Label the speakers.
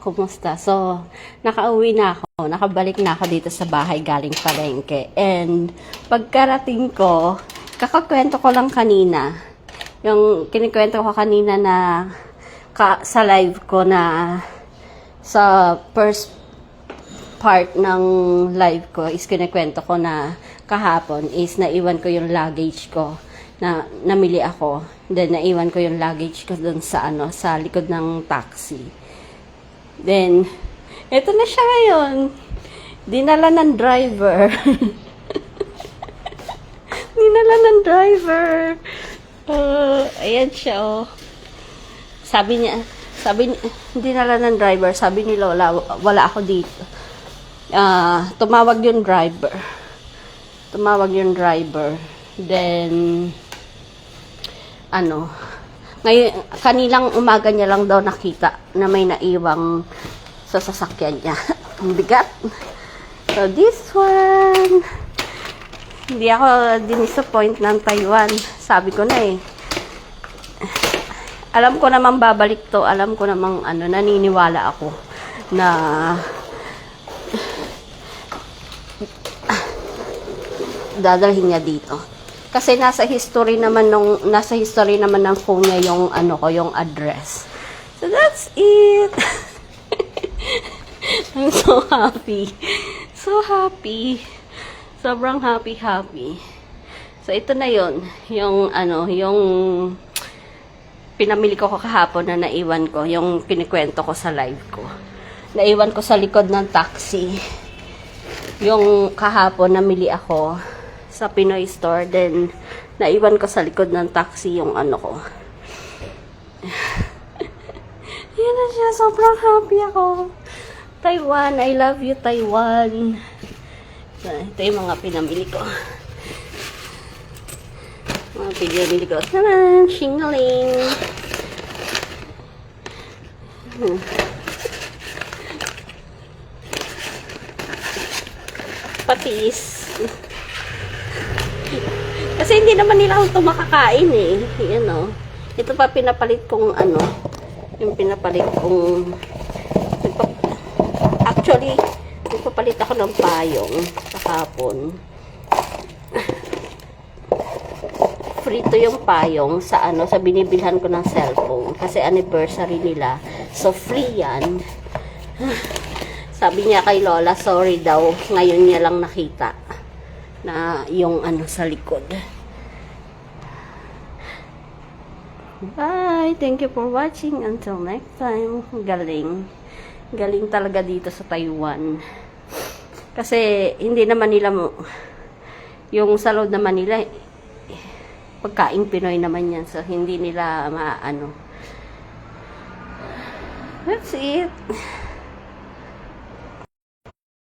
Speaker 1: Kumusta? So, nakauwi na ako. Nakabalik na ako dito sa bahay galing palengke. And, pagkarating ko, kakakwento ko lang kanina. Yung kinikwento ko kanina na sa live ko na sa first part ng live ko is kinikwento ko na kahapon is naiwan ko yung luggage ko na namili ako. Then, naiwan ko yung luggage ko dun sa sa likod ng taxi. Then, eto na siya ngayon. Dinala ng driver. Dinala ng driver. Ayan siya, oh. Sabi niya, dinala ng driver. Sabi ni Lola, wala ako dito. Tumawag yung driver. Then, ngayon, kanilang umaga niya lang daw nakita na may naiwang sa sasakyan niya. Ang bigat. So, this one. Hindi ako dinisappoint ng Taiwan. Sabi ko na eh. Alam ko naman babalik to. Alam ko namang naniniwala ako na dadalhin niya dito. Kasi nasa history naman ng phone niya yung yung address. So that's it. I'm so happy. So happy. Sobrang happy. So ito na yon, yung pinamili ko kahapon na naiwan ko, yung kinikwento ko sa live ko. Naiwan ko sa likod ng taxi. Yung kahapon namili ako sa Pinoy store, then naiwan ko sa likod ng taxi yung ko. Yan na siya, sobrang happy ako. Taiwan, I love you Taiwan. So, ito yung mga pinamili ko. Mga pinamili ko. Tanan, shingling. Patis. Kasi hindi naman nila ito makakain eh. Yan o. Ito pa pinapalit kong yung pinapalit kong actually, nagpapalit ako ng payong kahapon. Frito yung payong sa sa binibilhan ko ng cellphone. Kasi anniversary nila. So, free yan. Sabi niya kay Lola, sorry daw. Ngayon niya lang nakita na yung sa likod. Bye! Thank you for watching. Until next time. Galing. Galing talaga dito sa Taiwan. Kasi hindi naman nila yung sa loob naman nila pagkain Pinoy naman yan. So hindi nila That's it.